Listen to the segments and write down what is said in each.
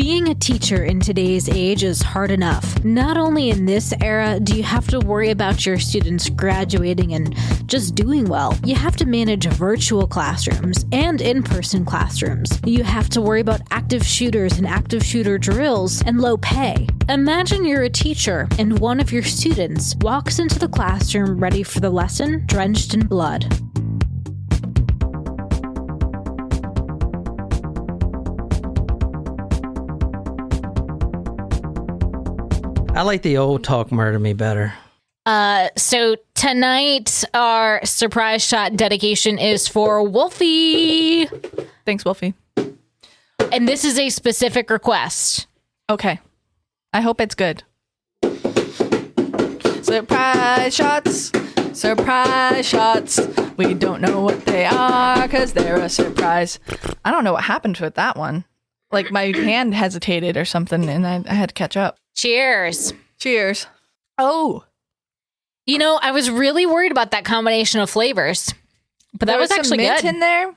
Being a teacher in today's age is hard enough. Not only in this era do you have to worry about your students graduating and just doing well, you have to manage virtual classrooms and in-person classrooms. You have to worry about active shooters and active shooter drills and low pay. Imagine you're a teacher and one of your students walks into the classroom ready for the lesson, drenched in blood. I like the old Talk Murder Me better. So tonight, our surprise shot dedication is for Wolfie. Thanks, Wolfie. And this is a specific request. Okay. I hope it's good. Surprise shots. Surprise shots. We don't know what they are because they're a surprise. I don't know what happened with that one. Like my hand hesitated or something and I had to catch up. Cheers. Cheers. Oh. You know, I was really worried about that combination of flavors, but that was actually mint good. In there.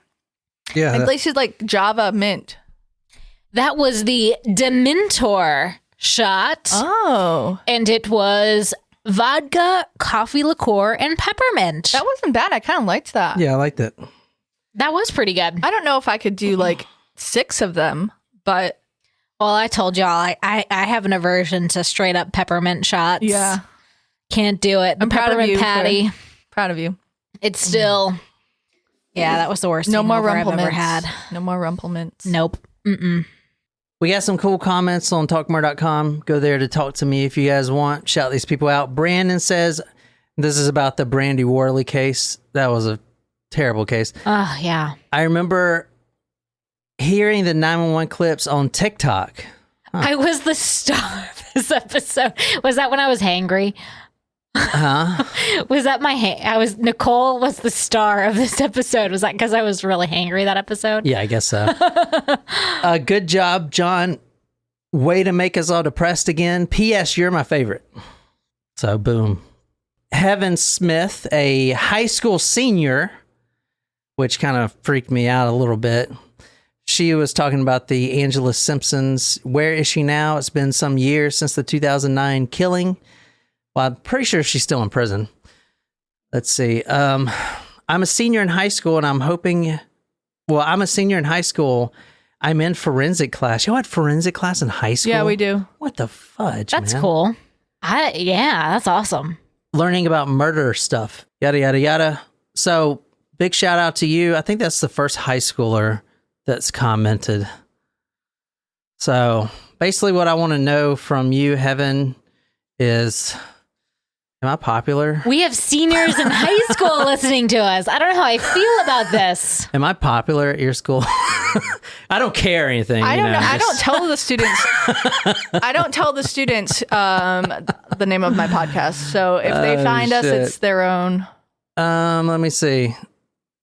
Yeah. At least it's like Java mint. That was the Dementor shot. Oh. And it was vodka, coffee liqueur, and peppermint. That wasn't bad. I kind of liked that. Yeah, I liked it. That was pretty good. I don't know if I could do like 6 of them, but... Well, I told y'all, I have an aversion to straight up peppermint shots. Yeah. Can't do it. The I'm proud of you. patty. Proud of you. It's still... Yeah, that was the worst No more hangover I've Rumplemints. ever had. No more Rumplemints. Nope. Mm-mm. We got some cool comments on talkmore.com. Go there to talk to me if you guys want. Shout these people out. Brandon says, this is about the Brandy Worley case. That was a terrible case. Oh, yeah. I remember hearing the 911 clips on TikTok. I was the star of this episode. Was that when I was hangry? Huh? Was that Nicole was the star of this episode. Was that because I was really hangry that episode? Yeah, I guess so. Good job, John. Way to make us all depressed again. P.S. You're my favorite. So, boom. Heaven Smith, a high school senior, which kind of freaked me out a little bit. She was talking about the Angela Simpsons. Where is she now? It's been some years since the 2009 killing. Well, I'm pretty sure she's still in prison. Let's see. I'm a senior in high school, and I'm a senior in high school. I'm in forensic class. You had forensic class in high school? Yeah, we do. What the fudge, That's man? cool. Yeah, that's awesome. Learning about murder stuff. Yada, yada, yada. So, big shout out to you. I think that's the first high schooler that's commented. So, basically what I want to know from you, Heaven, is... Am I popular? We have seniors in high school listening to us. I don't know how I feel about this. Am I popular at your school? I don't care or anything. I don't know. I don't tell the students. I don't tell the students the name of my podcast. So if they find us, it's their own. Let me see.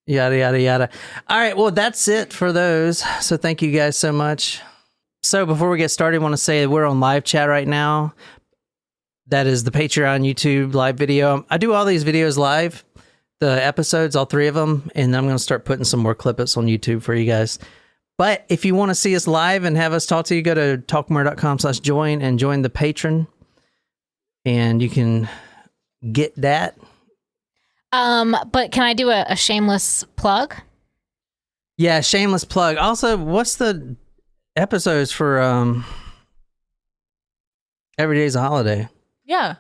Yada, yada, yada. All right. Well, that's it for those. So thank you guys so much. So before we get started, I want to say we're on live chat right now. That is the Patreon, YouTube, live video. I do all these videos live, the episodes, all 3 of them, and I'm going to start putting some more clips on YouTube for you guys. But if you want to see us live and have us talk to you, go to talkmore.com/join and join the patron, and you can get that. But can I do a shameless plug? Yeah, shameless plug. Also, what's the episodes for Every Day's a Holiday? Yeah.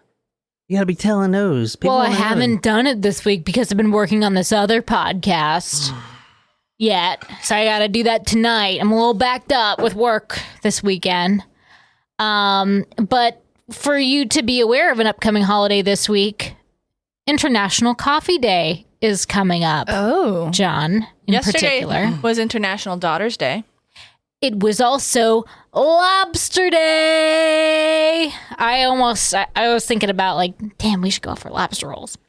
You got to be telling those. People Well, I wanna know. haven't done it this week because I've been working on this other podcast yet. So I got to do that tonight. I'm a little backed up with work this weekend. But for you to be aware of an upcoming holiday this week, International Coffee Day is coming up. Oh. John, in Yesterday particular. was International Daughters Day. It was also Lobster Day. I was thinking about like, damn, we should go for lobster rolls.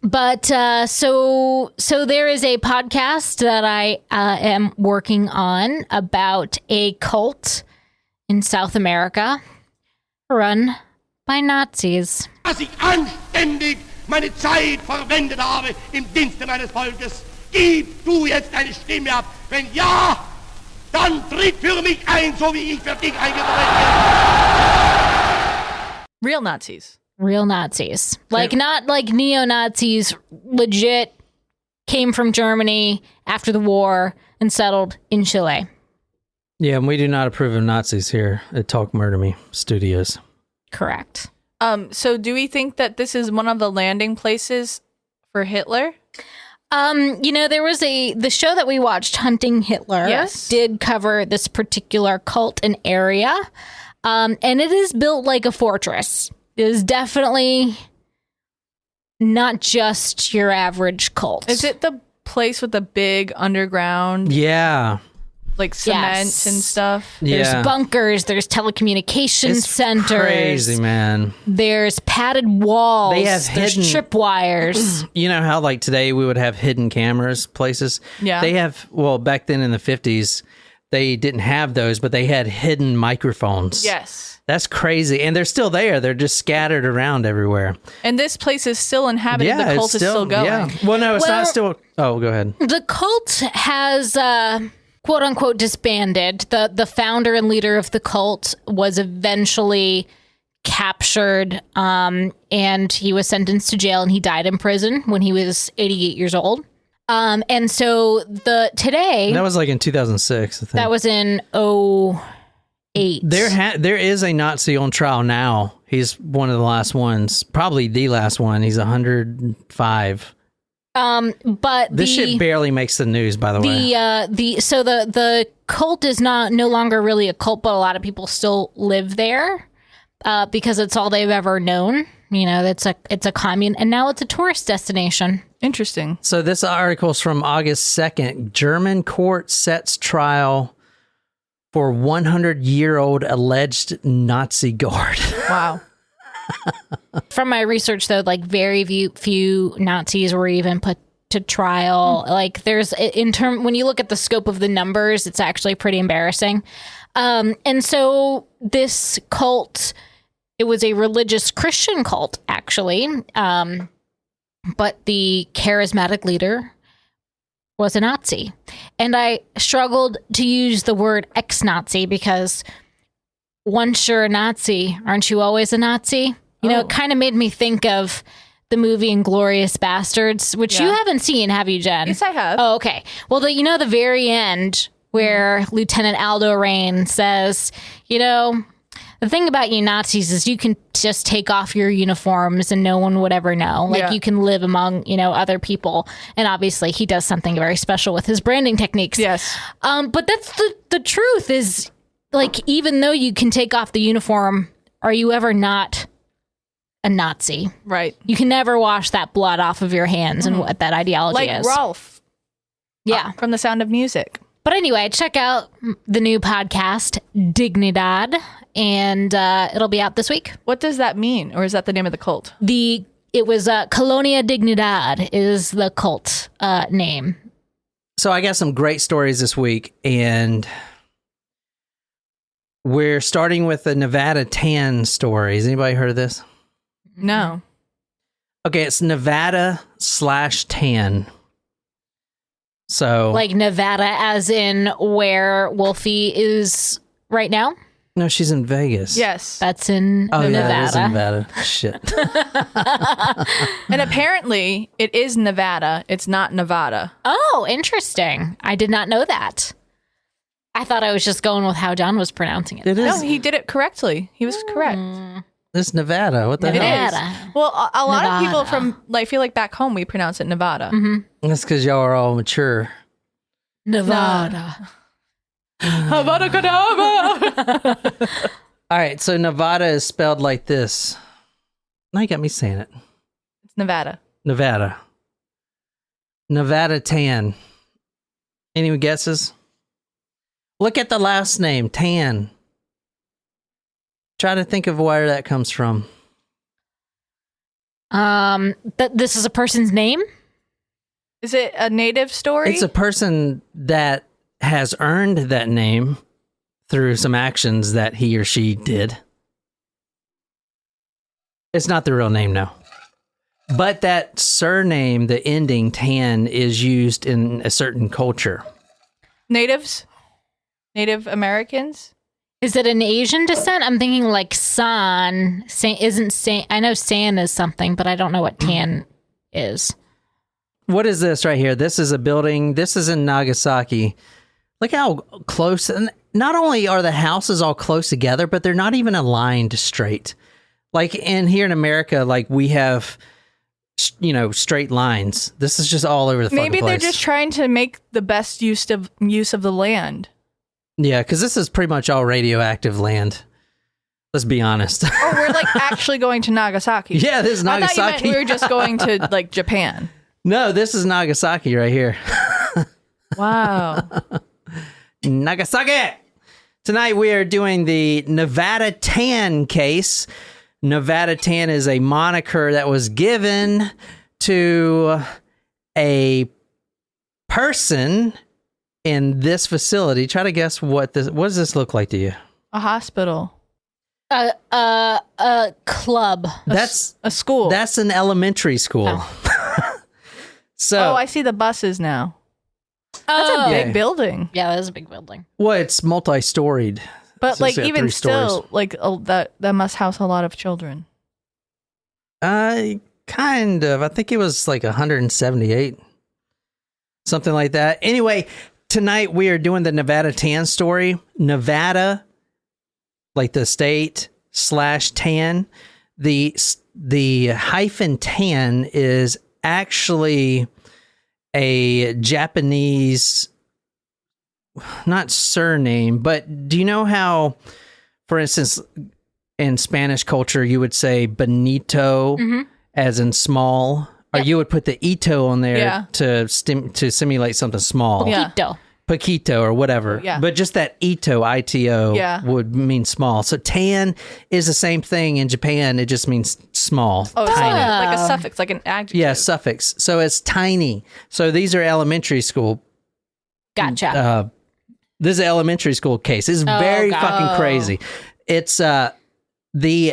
But so there is a podcast that I am working on about a cult in South America run by Nazis. Dass ich anständig meine Zeit verwendet habe im Dienste meines Volkes. Gib du jetzt deine Stimme ab. Wenn ja, dann tritt für mich ein, so wie ich für dich eingetreten bin. Real Nazis. Real Nazis. Like, not like neo-Nazis, legit came from Germany after the war and settled in Chile. Yeah, and we do not approve of Nazis here at Talk Murder Me Studios. Correct. So do we think that this is one of the landing places for Hitler? There was the show that we watched, Hunting Hitler, Yes. did cover this particular cult and area. And it is built like a fortress. It is definitely not just your average cult. Is it the place with the big underground, Yeah. like cement Yes. and stuff? There's Yeah. bunkers, there's telecommunications It's centers. crazy, man. There's padded walls. They have there's hidden- tripwires. You know how like today we would have hidden cameras places? Yeah. They have, well, back then in the 50s, they didn't have those, but they had hidden microphones. Yes. That's crazy. And they're still there. They're just scattered around everywhere. And this place is still inhabited. The cult is still going. Yeah. Well, no, it's Well- not still. Oh, go ahead. The cult has quote unquote disbanded. The founder and leader of the cult was eventually captured, and he was sentenced to jail, and he died in prison when he was 88 years old. And so today That was like in 2006, I think. that was in 2008. There is a Nazi on trial now. He's one of the last ones, probably the last one. He's 105. But This shit barely makes the news, by the way. the cult is no longer really a cult, but a lot of people still live there because it's all they've ever known. You know, it's a commune, and now it's a tourist destination. Interesting. So this article's from August 2nd. German court sets trial for 100-year-old alleged Nazi guard. Wow. From my research, though, like very few Nazis were even put to trial. Like there's when you look at the scope of the numbers, it's actually pretty embarrassing. And so this cult, it was a religious Christian cult, actually. But the charismatic leader was a Nazi. And I struggled to use the word ex-Nazi because once you're a Nazi, aren't you always a Nazi? You know, it kind of made me think of the movie Inglourious Bastards, which you haven't seen, have you, Jen? Yes, I have. Oh, okay. Well, the very end where Lieutenant Aldo Rain says, the thing about you Nazis is you can just take off your uniforms and no one would ever know. Like you can live among, other people. And obviously he does something very special with his branding techniques. Yes. But that's the truth is, like, even though you can take off the uniform, are you ever not a Nazi? Right. You can never wash that blood off of your hands and what that ideology Like is. Rolf. Yeah. From The Sound of Music. But anyway, check out the new podcast, Dignidad, and it'll be out this week. What does that mean? Or is that the name of the cult? It was Colonia Dignidad is the cult name. So I got some great stories this week, and we're starting with the Nevada tan story. Has anybody heard of this? No. Okay, it's Nevada/tan. So Like Nevada, as in where Wolfie is right now. no, she's in Vegas. Yes. That's in Oh, Nevada. yeah, that is in Nevada. Shit. And apparently it is Nevada. It's not Nevada. Oh, interesting. I did not know that. I thought I was just going with how John was pronouncing it. It is. No, he did it correctly. He was correct. It's Nevada. What the It hell? is. Nevada. Well, a lot of people Nevada. from, I feel like back home, we pronounce it Nevada. That's because y'all are all mature. Nevada. Havana Kedavra! All right, so Nevada is spelled like this. Now you got me saying it. It's Nevada. Nevada. Nevada tan. Any guesses? Look at the last name, Tan. Try to think of where that comes from. This is a person's name? Is it a native story? It's a person that has earned that name through some actions that he or she did. It's not the real name, no. But that surname, the ending Tan, is used in a certain culture. Natives? Native Americans? Is it an Asian descent? I'm thinking like San. Isn't San? I know San is something, but I don't know what Tan is. What is this right here? This is a building. This is in Nagasaki. Look how close. And not only are the houses all close together, but they're not even aligned straight. Like here in America, like we have, straight lines. This is just all over the fucking place. Maybe they're just trying to make the best use of the land. Yeah, because this is pretty much all radioactive land. Let's be honest. Oh, we're like actually going to Nagasaki. Yeah, this is Nagasaki. I thought you meant we were just going to like Japan. No, this is Nagasaki right here. Wow. Nagasaki! Tonight we are doing the Nevada Tan case. Nevada Tan is a moniker that was given to a person in this facility. Try to guess what does this look like to you? A hospital. A club. That's a school. That's an elementary school. Oh. So I see the buses now. Oh, That's a big building. Yeah, that is a big building. Well, it's multi-storied. But So like it's got even 3 still, stories. like that must house a lot of children. Kind of. I think it was like 178. Something like that. Anyway, tonight we are doing the Nevada Tan story. Nevada, like the state / tan. The hyphen tan is actually a Japanese, not surname, but do you know how, for instance, in Spanish culture, you would say bonito as in small, or you would put the ito on there to simulate something small. Yeah. Poquito. Paquito or whatever. Yeah. But just that ito, ITO, would mean small. So tan is the same thing in Japan. It just means small. Oh, it's tiny. like a suffix, like an adjective. Yeah, suffix. So it's tiny. So these are elementary school. Gotcha. This is an elementary school case. It's very fucking crazy. It's the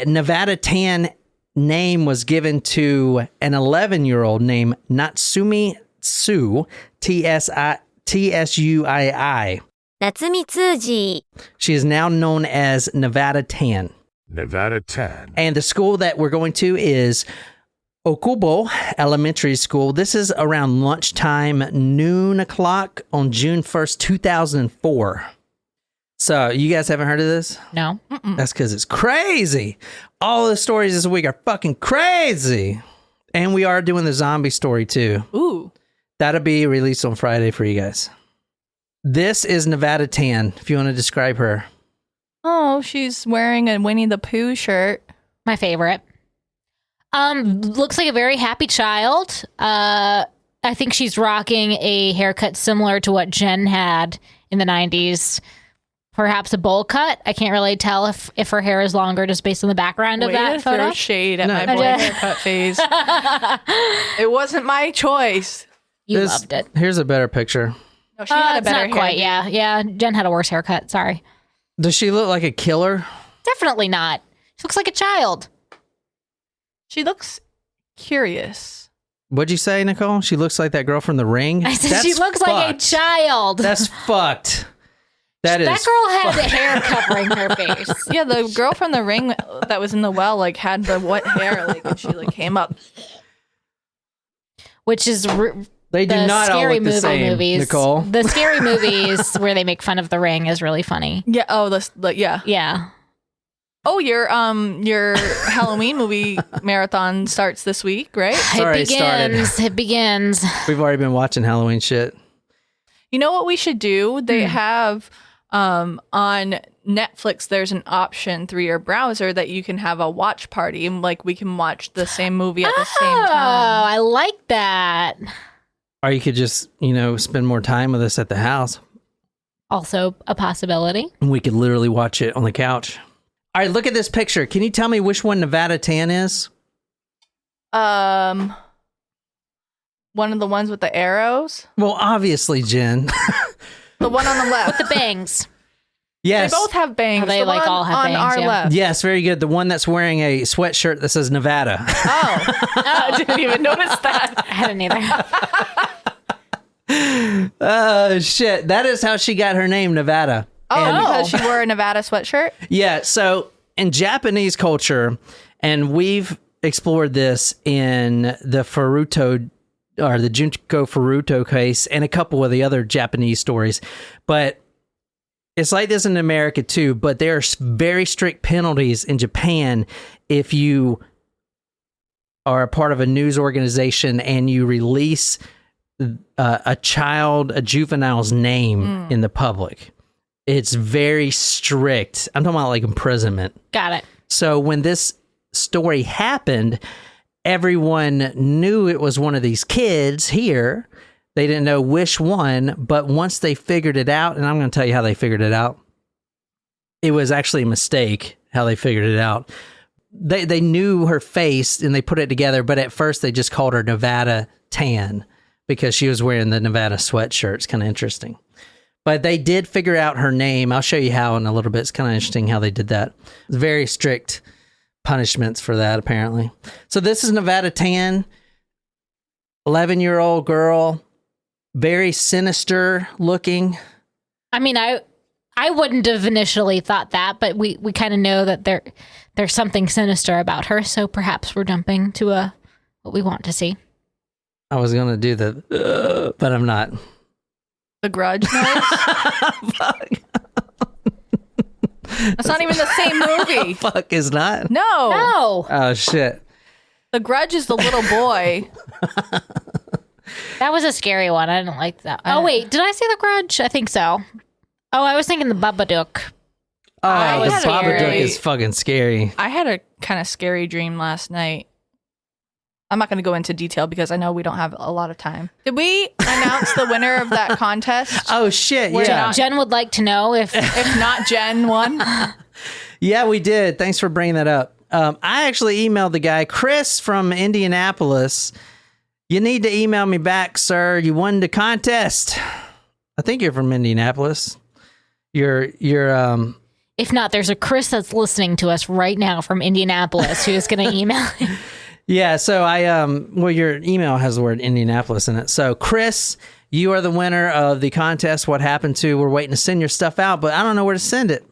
Nevada Tan name was given to an 11-year-old named Natsumi Tsuii, Tsuii. Natsumi Tsuii. She is now known as Nevada Tan. Nevada Tan. And the school that we're going to is Okubo Elementary School. This is around lunchtime, noon o'clock on June 1st, 2004. So you guys haven't heard of this? No. That's because it's crazy. All the stories this week are fucking crazy. And we are doing the zombie story too. Ooh. That'll be released on Friday for you guys. This is Nevada Tan, if you want to describe her. Oh, she's wearing a Winnie the Pooh shirt. My favorite. Looks like a very happy child. I think she's rocking a haircut similar to what Jen had in the 90s. Perhaps a bowl cut. I can't really tell if her hair is longer just based on the background of that Throw photo. shade at my boy haircut phase. It wasn't my choice. You loved it. Here's a better picture. No, she had a It's better not quite. hair. Yeah. Jen had a worse haircut. Sorry. Does she look like a killer? Definitely not. She looks like a child. She looks curious. What'd you say, Nicole? She looks like that girl from The Ring? I said she looks like a child. That's fucked. That girl had the hair covering her face. Yeah, the girl from The Ring that was in the well, like, had the wet hair, like, and she, like, came up. Which is they do the not all scary look the movie same, movies. Nicole. The scary movies where they make fun of The Ring is really funny. Yeah. Oh, yeah. Yeah. Oh, your Halloween movie marathon starts this week, right? It begins. We've already been watching Halloween shit. You know what we should do? They have on Netflix, there's an option through your browser that you can have a watch party, and like we can watch the same movie at the same Oh, time. I like that. Or you could just, spend more time with us at the house. Also a possibility. And we could literally watch it on the couch. All right, look at this picture. Can you tell me which one Nevada Tan is? One of the ones with the arrows. Well, obviously, Jen. The one on the left. With the bangs. Yes. They both have bangs. They The like one all have on bangs, our yeah. left. Yes, very good. The one that's wearing a sweatshirt that says Nevada. Oh, I didn't even notice that. I hadn't either. Oh, shit. That is how she got her name, Nevada. because she wore a Nevada sweatshirt? Yeah, so in Japanese culture, and we've explored this in the Furuto or the Junko Furuto case and a couple of the other Japanese stories, but it's like this in America too, but there are very strict penalties in Japan if you are a part of a news organization and you release a juvenile's name in the public. It's very strict. I'm talking about like imprisonment. Got it. So when this story happened, everyone knew it was one of these kids here. They didn't know which one, but once they figured it out, and I'm going to tell you how they figured it out, it was actually a mistake how they figured it out. They knew her face and they put it together, but at first they just called her Nevada Tan because she was wearing the Nevada sweatshirt. It's kind of interesting. But they did figure out her name. I'll show you how in a little bit. It's kind of interesting how they did that. Very strict punishments for that, apparently. So this is Nevada Tan, 11-year-old girl, very sinister looking. I mean, I wouldn't have initially thought that, but we kind of know that there's something sinister about her, so perhaps we're jumping to what we want to see. I was going to do the, but I'm not. The Grudge noise? Fuck. That's not even the same movie. Fuck is not? No. Oh, shit. The Grudge is the little boy. That was a scary one. I didn't like that. Oh, wait. Did I say The Grudge? I think so. Oh, I was thinking The Babadook. Oh, the was Babadook scary. is fucking scary. I had a kind of scary dream last night. I'm not going to go into detail because I know we don't have a lot of time. Did we announce the winner of that contest? Oh, shit. Yeah. Jen would like to know if not Jen won. Yeah, we did. Thanks for bringing that up. I actually emailed the guy, Chris from Indianapolis. You need to email me back, sir. You won the contest. I think you're from Indianapolis. You're if not, there's a Chris that's listening to us right now from Indianapolis who is going to email him. Yeah, so well, your email has the word Indianapolis in it. So, Chris, you are the winner of the contest. What happened to? We're waiting to send your stuff out, but I don't know where to send it.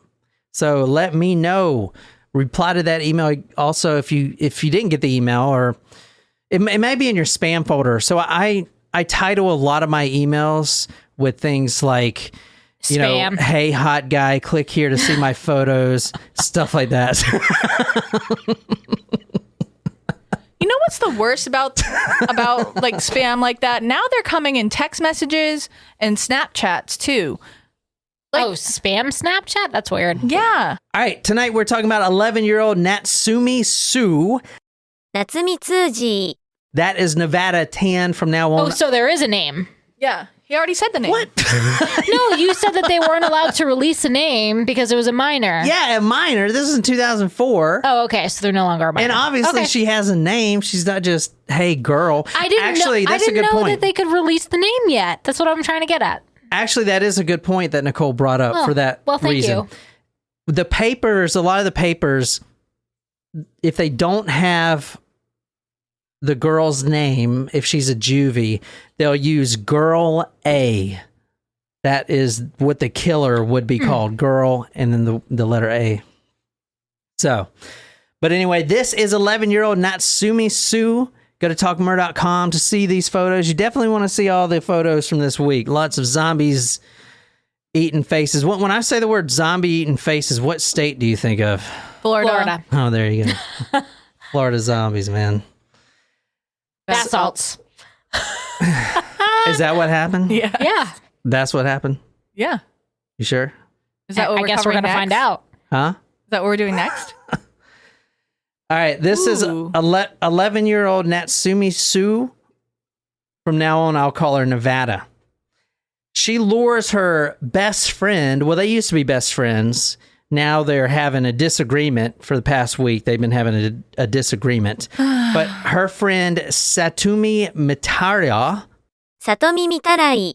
So let me know. Reply to that email. Also, if you didn't get the email, or it may be in your spam folder. So I title a lot of my emails with things like, you Spam. know, hey, hot guy, click here to see my photos, stuff like that. You know what's the worst about like spam like that? Now they're coming in text messages and Snapchats too. Spam Snapchat? That's weird. Yeah. All right, tonight we're talking about 11-year-old Natsumi Tsuii. Natsumi Tsuii. That is Nevada Tan from now on. Oh, so there is a name. Yeah. He already said the name. What? No, you said that they weren't allowed to release a name because it was a minor. Yeah, a minor. This is in 2004. Oh, okay. So they're no longer a minor. And obviously Okay. she has a name. She's not just, hey, girl. I didn't Actually, know, that's I a didn't good know point. that they could release the name yet. That's what I'm trying to get at. Actually, that is a good point that Nicole brought up for that well, thank reason. you. The papers, a lot of the papers, if they don't have the girl's name, if she's a juvie, they'll use Girl A. That is what the killer would be called, Girl, and then the letter A. So, but anyway, this is 11-year-old Natsumi Tsuii. Go to talkmurder.com to see these photos. You definitely want to see all the photos from this week. Lots of zombies eating faces. When I say the word zombie eating faces, what state do you think of? Florida. Oh, there you go. Florida zombies, man. Bath salts. Is that what happened? Yeah. Yeah. That's what happened? Yeah. You sure? Is that what I we're guess we're covering going to find next? out. Huh? Is that what we're doing next? All right, this is Ooh. 11-year-old Natsumi Tsuii. From now on, I'll call her Nevada. She lures her best friend. Well, they used to be best friends. Now they're having a disagreement for the past week. They've been having a disagreement. But her friend, Satomi Mitarai, Satomi Mitarai.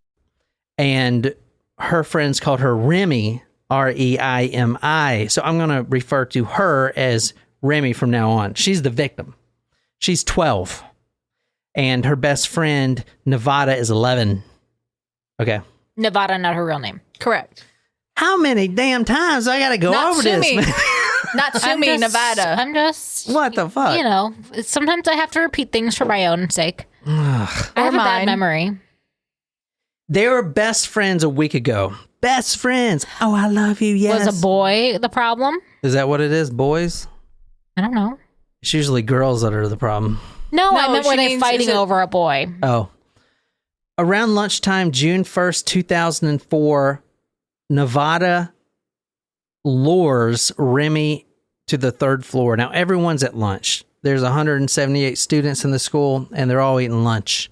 and her friends called her Remy, Reimi. So I'm going to refer to her as Remy from now on. She's the victim. She's 12. And her best friend, Nevada, is 11. Okay. Nevada, not her real name. Correct. How many damn times I got to go over this? Natsumi. Man? Natsumi, Nevada. I'm just. What the fuck? You know, sometimes I have to repeat things for my own sake. I have a bad memory. They were best friends a week ago. Best friends. Oh, I love you. Yes. Was a boy the problem? Is that what it is? Boys? I don't know. It's usually girls that are the problem. No, I No, meant were she they means, fighting is it- over a boy? Oh. Around lunchtime, June 1st, 2004, Nevada lures Remy to the third floor. Now, everyone's at lunch. There's 178 students in the school, and they're all eating lunch.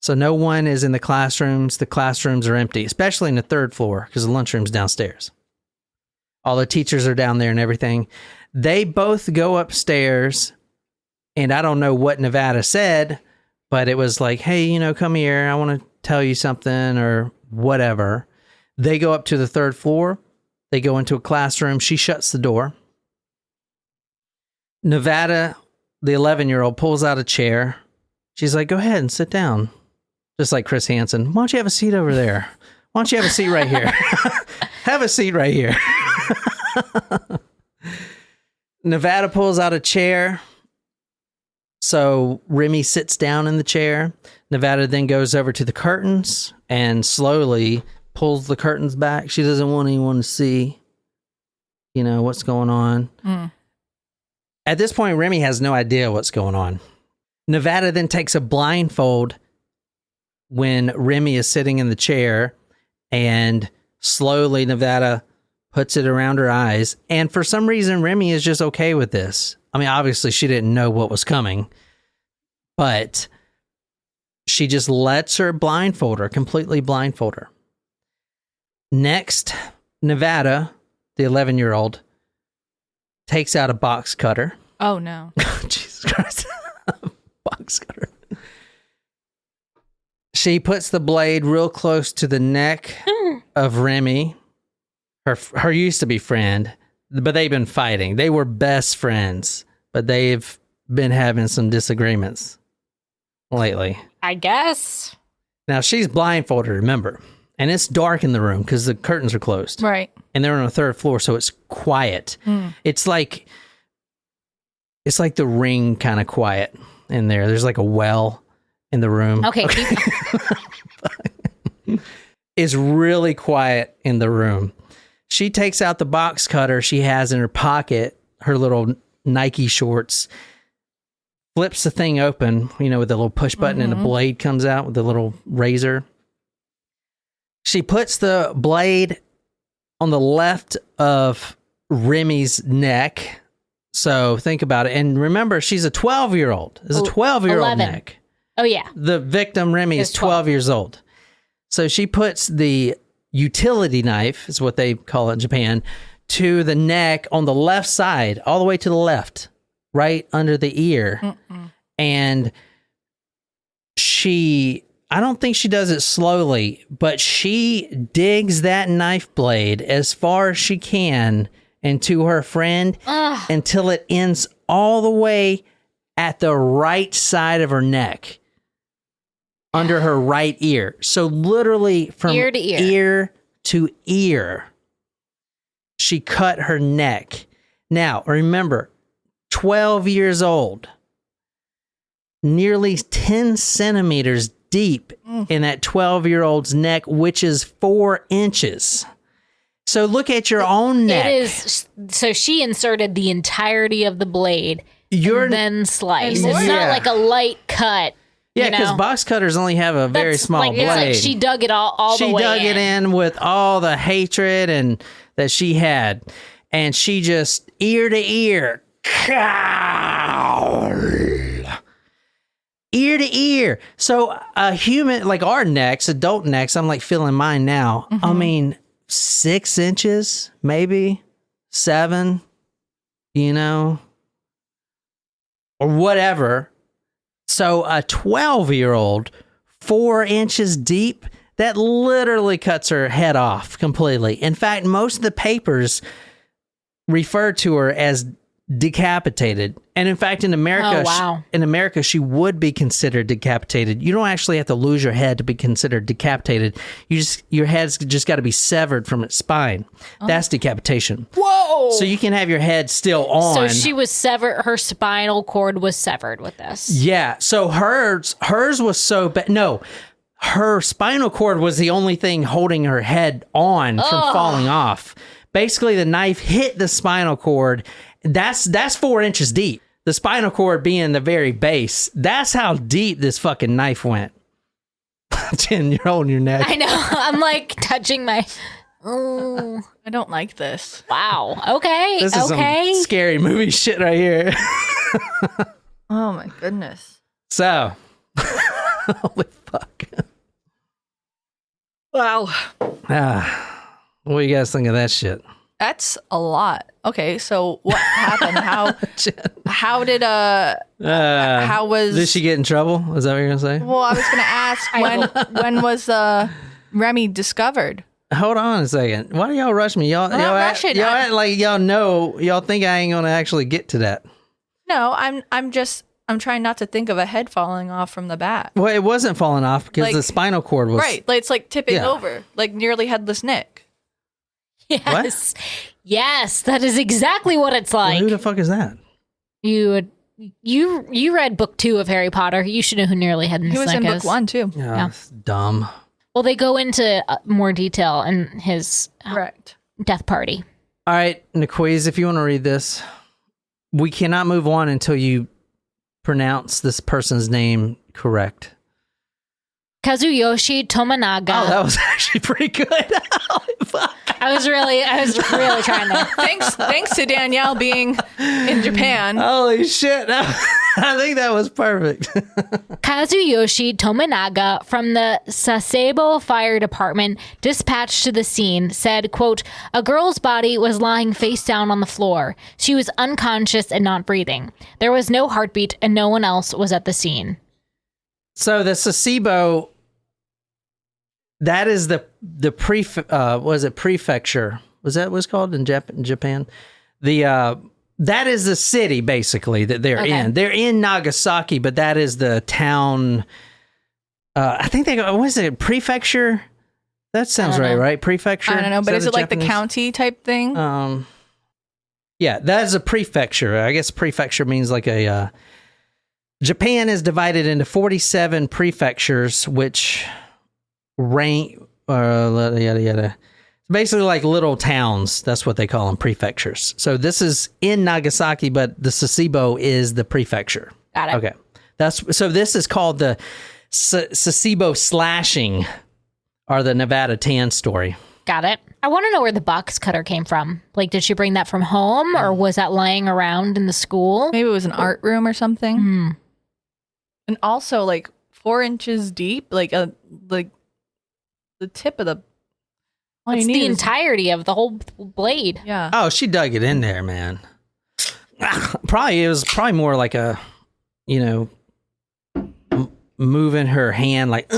So no one is in the classrooms. The classrooms are empty, especially in the third floor because the lunchroom's downstairs. All the teachers are down there and everything. They both go upstairs, and I don't know what Nevada said, but it was like, hey, you know, come here. I want to tell you something or whatever. They go up to the third floor. They go into a classroom. She shuts the door. Nevada, the 11-year-old, pulls out a chair. She's like, go ahead and sit down. Just like Chris Hansen. Why don't you have a seat over there? Why don't you have a seat right here? Have a seat right here. Nevada pulls out a chair. So Remy sits down in the chair. Nevada then goes over to the curtains and slowly pulls the curtains back. She doesn't want anyone to see, you know, what's going on. At this point, Remy has no idea what's going on. Nevada then takes a blindfold when Remy is sitting in the chair, and slowly Nevada puts it around her eyes. And for some reason, Remy is just okay with this. I mean, obviously she didn't know what was coming, but she just lets her blindfold her, completely blindfold her. Next, Nevada, the 11-year-old, takes out a box cutter. Oh, no. Jesus Christ. Box cutter. She puts the blade real close to the neck of Remy, her used to be friend, but they've been fighting. They were best friends, but they've been having some disagreements lately. I guess. Now, she's blindfolded, remember, and it's dark in the room because the curtains are closed. Right. And they're on the third floor, so it's quiet. It's like the Ring kind of quiet in there. There's like a well in the room. Okay. It's really quiet in the room. She takes out the box cutter she has in her pocket, her little Nike shorts, flips the thing open, you know, with the little push button, and the blade comes out with the little razor. She puts the blade on the left of Remy's neck. So think about it. And remember, she's a 12-year-old. It's a 12-year-old 11. neck. Oh, yeah. The victim, Remy, is 12 years old. So she puts the utility knife, is what they call it in Japan, to the neck on the left side, all the way to the left, right under the ear. And I don't think she does it slowly, but she digs that knife blade as far as she can into her friend until it ends all the way at the right side of her neck, under her right ear. So literally from Ear to ear, she cut her neck. Now, remember, 12 years old, nearly 10 centimeters deep in that 12-year-old's neck, which is 4 inches. So look at your own neck. It is. So she inserted the entirety of the blade and then sliced. It's not like a light cut. Yeah, because box cutters only have a very small blade. It's like she dug it all the way in. She dug it in with all the hatred and that she had. And she just, ear to ear, ear to ear. So a human, like our necks, adult necks, I'm like feeling mine now. I mean, 6 inches, maybe 7, you know, or whatever. So a 12-year-old, 4 inches deep, that literally cuts her head off completely. In fact, most of the papers refer to her as decapitated. And in fact, in America, Oh, wow. in America, she would be considered decapitated. You don't actually have to lose your head to be considered decapitated. Your head's just got to be severed from its spine. That's decapitation. Whoa! So you can have your head still on. So she was severed. Her spinal cord was severed with this. Yeah. So hers was so bad. No, her spinal cord was the only thing holding her head on from falling off. Basically, the knife hit the spinal cord. That's 4 inches deep. The spinal cord being the very base. That's how deep this fucking knife went. Jen, you're holding your neck. I know. I'm like touching my. Oh, I don't like this. wow. Okay. This is okay. some scary movie shit right here. Oh my goodness. So, holy fuck. Wow. What do you guys think of that shit? That's a lot. Okay, so what happened? How did how was Did she get in trouble? Is that what you're gonna say? Well, I was gonna ask when was Remy discovered? Hold on a second. Why do y'all rush me? Y'all not act, rushing. y'all act like y'all know. Y'all think I ain't gonna actually get to that. No, I'm trying not to think of a head falling off from the bat. Well, it wasn't falling off because Like- the spinal cord was Right, like it's like tipping Yeah. over, like nearly headless Nick. Yes. Yes, that is exactly what it's like. Who the fuck is that? You read book 2 of Harry Potter. You should know who Nearly Headless He was in Nick book is. 1 too. Yeah, it's dumb. Well, they go into more detail in his Correct. death party. All right, Niquiz, if you want to read this, we cannot move on until you pronounce this person's name correct. Kazuyoshi Tominaga. Oh, that was actually pretty good. Holy fuck. I was really trying to. Thanks to Danielle being in Japan. Holy shit. I think that was perfect. Kazuyoshi Tominaga from the Sasebo Fire Department, dispatched to the scene, said, quote, "A girl's body was lying face down on the floor. She was unconscious and not breathing. There was no heartbeat and no one else was at the scene." So the Sasebo, that is the prefecture? Was that what's called in Japan? That is the city basically that they're Okay. in. They're in Nagasaki, but that is the town. I think they go. What is it? Prefecture? That sounds don't know. right? Prefecture. I don't know, but that is it like the Japanese? county type thing? Yeah, that is a prefecture. I guess prefecture means like a. Japan is divided into 47 prefectures, which rank, yada, yada. Basically like little towns. That's what they call them, prefectures. So this is in Nagasaki, but the Sasebo is the prefecture. Got it. Okay. So this is called the Sasebo slashing, or the Nevada tan story. Got it. I want to know where the box cutter came from. Like, did she bring that from home or was that laying around in the school? Maybe it was an art room or something. And also like 4 inches deep, like the tip of the. all you It's need the is- entirety of the whole blade. Yeah. Oh, she dug it in there, man. It was probably more like a, moving her hand like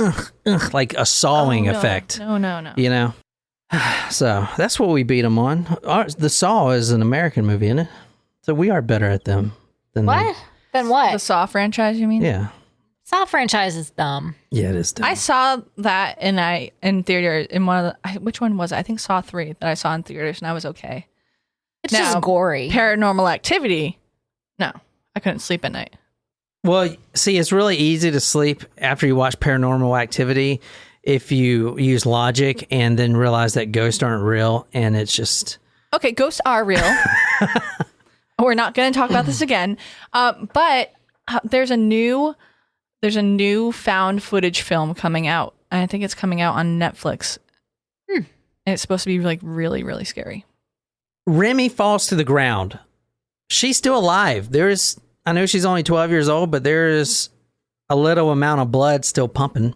like a sawing Oh, no. effect. No. So that's what we beat them on. The Saw is an American movie, isn't it? So we are better at them than them. What? Then what? The Saw franchise, you mean? Yeah. Saw franchise is dumb. Yeah, it is. Dumb. I saw that in theater in one of the, which one was it? I think Saw 3 that I saw in theaters, and I was okay. It's just gory. Paranormal Activity. No, I couldn't sleep at night. Well, see, it's really easy to sleep after you watch Paranormal Activity if you use logic and then realize that ghosts aren't real, and it's just... Okay, ghosts are real. We're not going to talk about this again. But there's a new found footage film coming out. And I think it's coming out on Netflix. And it's supposed to be like really, really scary. Remy falls to the ground. She's still alive. I know she's only 12 years old, but there is a little amount of blood still pumping.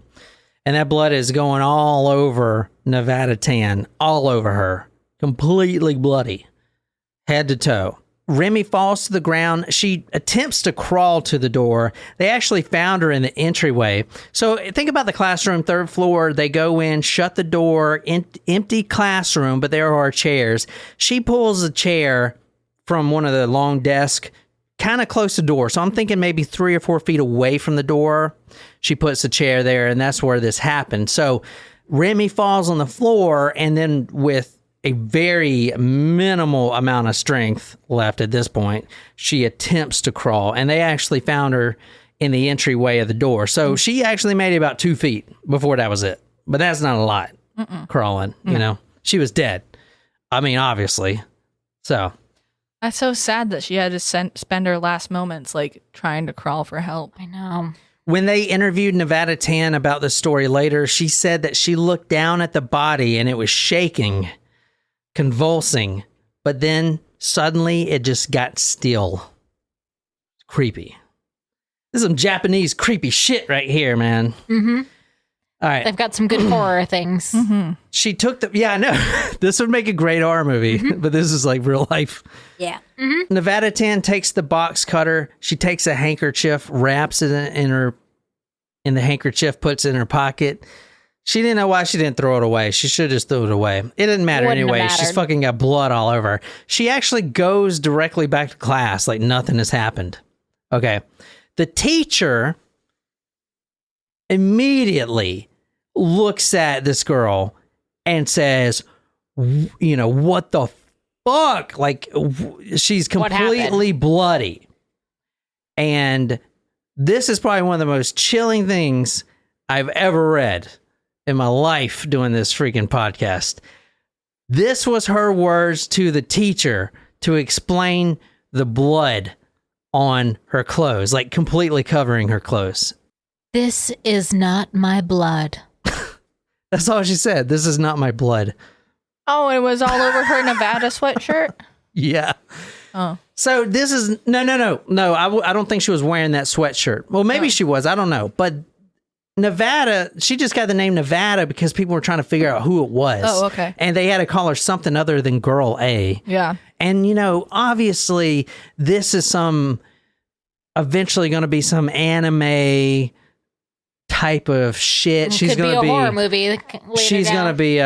And that blood is going all over Nevada Tan, all over her. Completely bloody. Head to toe. Remy falls to the ground. She attempts to crawl to the door. They actually found her in the entryway. So think about the classroom, 3rd floor. They go in, shut the door, empty classroom, but there are chairs. She pulls a chair from one of the long desks, kind of close to the door. So I'm thinking maybe 3 or 4 feet away from the door. She puts a chair there, and that's where this happened. So Remy falls on the floor, and then with a very minimal amount of strength left at this point, she attempts to crawl, and they actually found her in the entryway of the door. So she actually made it about 2 feet before that was it. But that's not a lot crawling, you know. She was dead. I mean, obviously. So That's so sad that she had to spend her last moments like trying to crawl for help. I know. when they interviewed Nevada Tan about this story later, she said that she looked down at the body and it was shaking, convulsing, but then suddenly it just got still. Creepy. This is some Japanese creepy shit right here, man. Mm-hmm. All right. They've got some good horror things. Mm-hmm. She took the... Yeah, I know. This would make a great horror movie, but this is like real life. Yeah. Mm-hmm. Nevada Tan takes the box cutter. She takes a handkerchief, wraps it in the handkerchief, puts it in her pocket. She didn't know why she didn't throw it away. She should have just threw it away. It didn't matter Wouldn't have anyway. She's mattered. fucking got blood all over her. She actually goes directly back to class like nothing has happened. Okay. The teacher immediately looks at this girl and says, you know, what the fuck? Like, she's completely bloody. And this is probably one of the most chilling things I've ever read in my life doing this freaking podcast. This was her words to the teacher to explain the blood on her clothes, like completely covering her clothes. This is not my blood. That's all she said. This is not my blood. Oh, it was all over her Nevada sweatshirt? Yeah. Oh. So this is... No. I don't think she was wearing that sweatshirt. Well, maybe she was. I don't know. But Nevada, she just got the name Nevada because people were trying to figure out who it was. Oh, okay. And they had to call her something other than Girl A. Yeah. And, you know, obviously, this is eventually going to be some anime type of shit. She's Could going be to a be horror movie. Later She's going to be,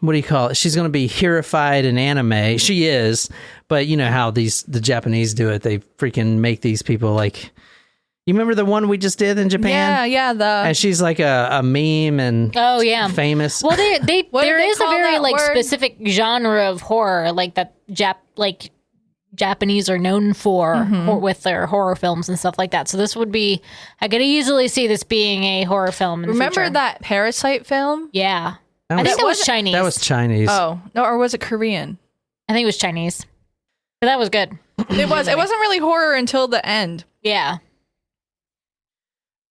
what do you call it? She's going to be heroified in anime. She is. But you know how the Japanese do it. They freaking make these people like... You remember the one we just did in Japan? Yeah. And she's like a meme and Oh, yeah. famous. Well, What there did they is a call very that like word? specific genre of horror, like that Japanese are known for with their horror films and stuff like that. So this would be, I could easily see this being a horror film. In the Remember future. that Parasite film? Yeah, That I think was- that was Chinese. That was Chinese. Oh, no, or was it Korean? I think it was Chinese. But that was good. It was. It wasn't really horror until the end. Yeah.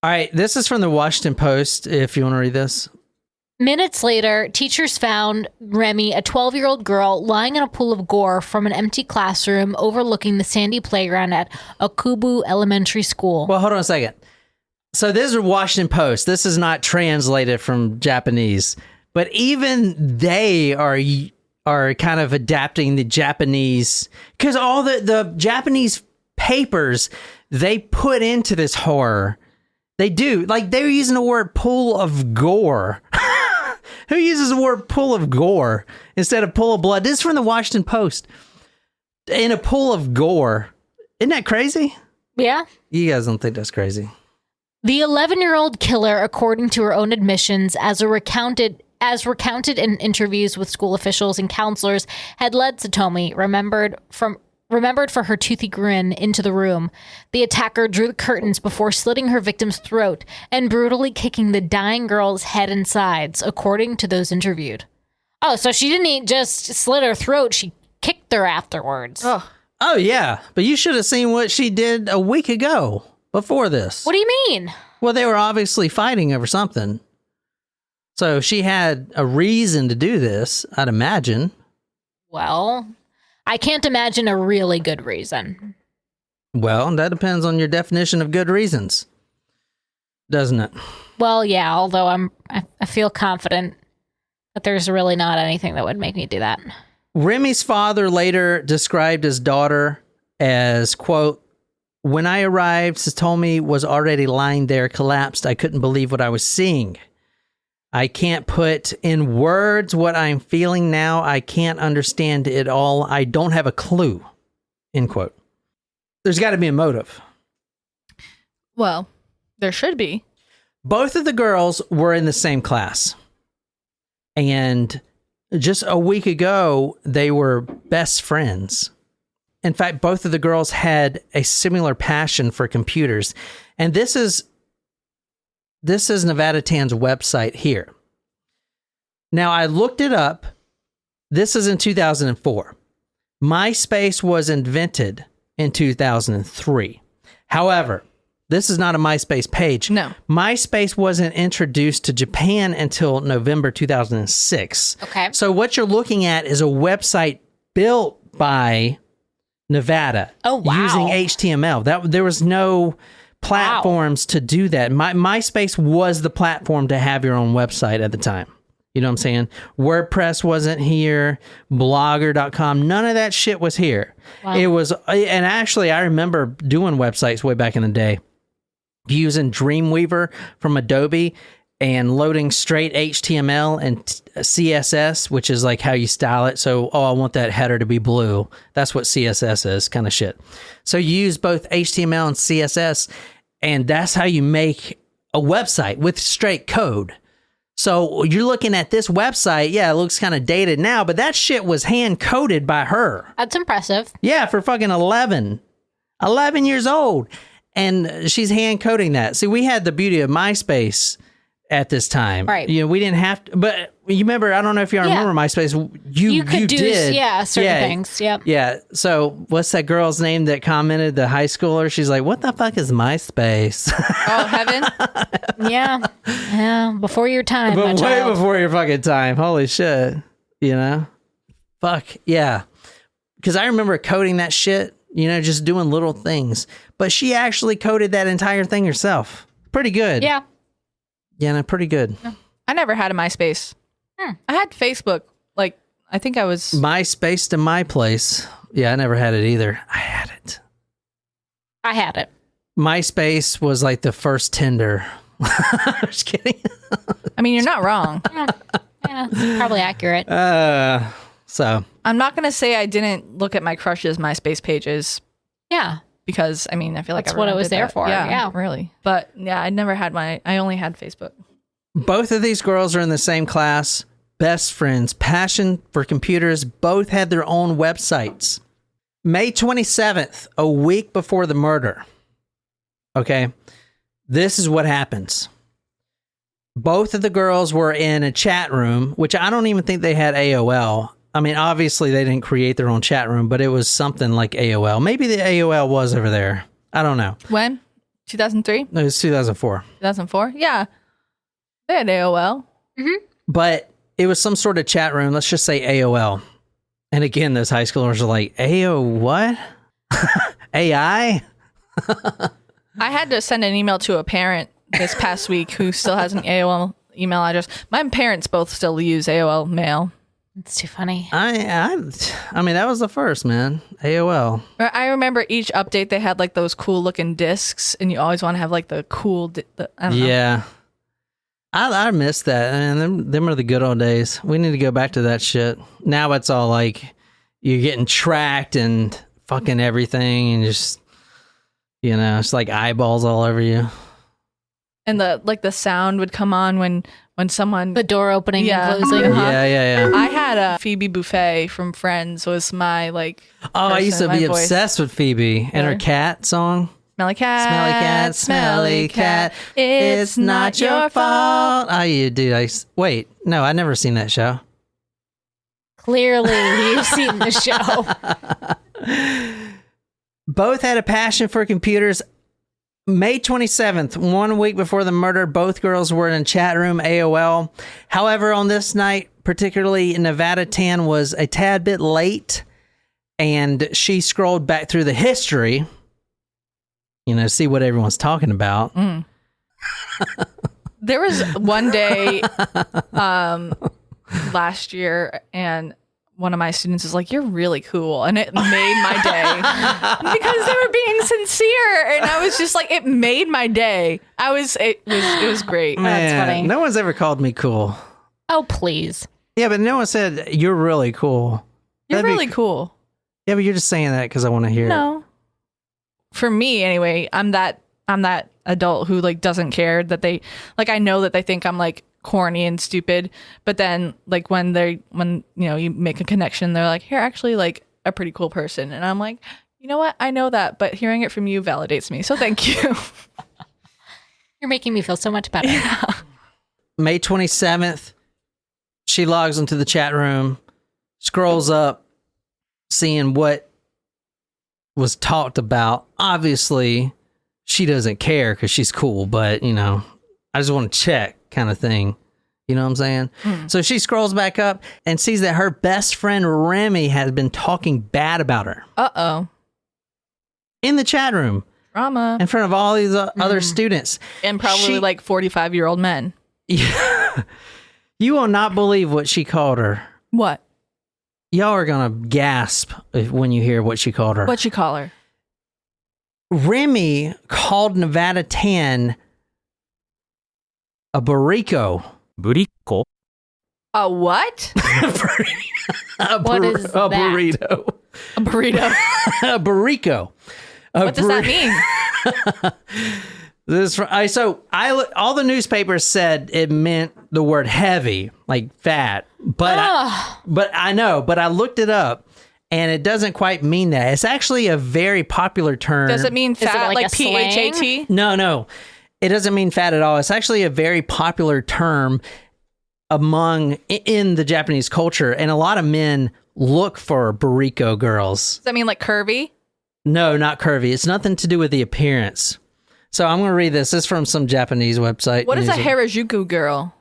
All right, this is from the Washington Post, if you want to read this. Minutes later, teachers found Remy, a 12-year-old girl, lying in a pool of gore from an empty classroom overlooking the sandy playground at Okubo Elementary School. Well, hold on a second. So this is Washington Post. This is not translated from Japanese, but even they are kind of adapting the Japanese, because all the Japanese papers they put into this horror. They do. Like, they're using the word pool of gore. Who uses the word pool of gore instead of pool of blood? This is from the Washington Post. In a pool of gore. Isn't that crazy? Yeah. You guys don't think that's crazy? The 11-year-old killer, according to her own admissions, as recounted in interviews with school officials and counselors, had led Satomi, remembered for her toothy grin, into the room. The attacker drew the curtains before slitting her victim's throat and brutally kicking the dying girl's head and sides, according to those interviewed. Oh, so she didn't just slit her throat, she kicked her afterwards. Oh, yeah. But you should have seen what she did a week ago before this. What do you mean? Well, they were obviously fighting over something. So she had a reason to do this, I'd imagine. Well, I can't imagine a really good reason. Well, that depends on your definition of good reasons, doesn't it? Well, yeah, although I feel confident that there's really not anything that would make me do that. Remy's father later described his daughter as, quote, "When I arrived, Satomi was already lying there collapsed. I couldn't believe what I was seeing. I can't put in words what I'm feeling now. I can't understand it all. I don't have a clue." end quote. There's got to be a motive. Well, there should be. Both of the girls were in the same class. And just a week ago, they were best friends. In fact, both of the girls had a similar passion for computers. And this is Nevada Tan's website here. Now, I looked it up. This is in 2004. MySpace was invented in 2003. However, this is not a MySpace page. No. MySpace wasn't introduced to Japan until November 2006. Okay. So what you're looking at is a website built by Nevada. Oh, wow. Using HTML. There was no platforms to do that. MySpace was the platform to have your own website at the time. You know what I'm saying? WordPress wasn't here. Blogger.com. None of that shit was here. Wow. It was, and actually, I remember doing websites way back in the day using Dreamweaver from Adobe and loading straight HTML and CSS, which is like how you style it. So, I want that header to be blue. That's what CSS is, kind of shit. So you use both HTML and CSS, and that's how you make a website with straight code. So you're looking at this website. Yeah, it looks kind of dated now, but that shit was hand coded by her. That's impressive. Yeah, for fucking 11 years old. And she's hand coding that. See, we had the beauty of MySpace at this time. Right. You know, we didn't have to, but you remember, I don't know if y'all remember MySpace. You could do did. certain things. Yep. Yeah. So what's that girl's name that commented, the high schooler? She's like, what the fuck is MySpace? Oh, heaven. Yeah. Yeah. Before your time. But my way child. before your fucking time. Holy shit. You know? Fuck. Yeah. Because I remember coding that shit, you know, just doing little things. But she actually coded that entire thing herself. Pretty good. Yeah. Yeah, no, pretty good. I never had a MySpace. I had Facebook. Like, I think I was... MySpace to my place. Yeah, I never had it either. I had it. I had it. MySpace was like the first Tinder. I'm just kidding. I mean, you're not wrong. Yeah, it's probably accurate. So I'm not going to say I didn't look at my crush's MySpace pages Yeah. because, I mean, I feel like That's everyone what it was did there that. for, yeah. really. But yeah, I only had Facebook. both of these girls are in the same class. Best friends, passion for computers, both had their own websites. May 27th, a week before the murder. Okay, this is what happens. Both of the girls were in a chat room, which I don't even think they had AOL. I mean, obviously they didn't create their own chat room, but it was something like AOL. Maybe the AOL was over there. I don't know. When? 2003? No, it was 2004. 2004? Yeah. They had AOL. But it was some sort of chat room. Let's just say AOL. And again, those high schoolers are like, AO what? AI? I had to send an email to a parent this past week who still has an AOL email address. My parents both still use AOL mail. It's too funny. I mean, that was the first, man. AOL. I remember each update they had like those cool looking discs, and you always want to have like the cool. I don't know. Yeah. I miss that. Man, them are the good old days. We need to go back to that shit. Now it's all like you're getting tracked and fucking everything, and just, you know, it's like eyeballs all over you. And the sound would come on when someone The door opening and closing. Yeah. I had a Phoebe Buffet from Friends was my like. Oh, I used to person, be my voice. obsessed with Phoebe and her Really? cat song. Smelly cat, Smelly cat, smelly cat. It's not your fault. Oh, you do. Wait, no, I never seen that show. Clearly, you've seen the show. Both had a passion for computers. May 27th, 1 week before the murder, both girls were in a chat room, AOL. However, on this night, particularly Nevada Tan was a tad bit late, and she scrolled back through the history, you know, see what everyone's talking about. There was one day last year, and one of my students was like, "You're really cool," and it made my day because they were being sincere, and I was just like, it made my day. It was great. That's funny. No one's ever called me cool. Oh, please. Yeah, but no one said you're really cool. You're That'd be really cool. Yeah, but you're just saying that because I want to hear it. No. For me, anyway, I'm that adult who like doesn't care that they like. I know that they think I'm like corny and stupid, but then like when you make a connection, they're like, "You're actually like a pretty cool person," and I'm like, you know what? I know that, but hearing it from you validates me. So thank you. You're making me feel so much better. Yeah. May 27th, she logs into the chat room, scrolls up, seeing what was talked about. Obviously, she doesn't care because she's cool, but, I just want to check kind of thing. You know what I'm saying? So she scrolls back up and sees that her best friend Remy has been talking bad about her. Uh-oh. In the chat room. Drama. In front of all these other students. And probably like 45-year-old men. Yeah. You will not believe what she called her. What? Y'all are going to gasp when you hear what she called her. What'd she call her? Remy called Nevada Tan a burrito. ぶりっ子 A what? What is a that? burrito. A burrito. A burrito. What does that mean? All the newspapers said it meant the word heavy, like fat. But I looked it up and it doesn't quite mean that. It's actually a very popular term. Does it mean Is it fat, like like a slang? PHAT? No. It doesn't mean fat at all. It's actually a very popular term in the Japanese culture, and a lot of men look for burrito girls. Does that mean like curvy? No, not curvy. It's nothing to do with the appearance. So I'm going to read this. This is from some Japanese website. What is a Harajuku girl?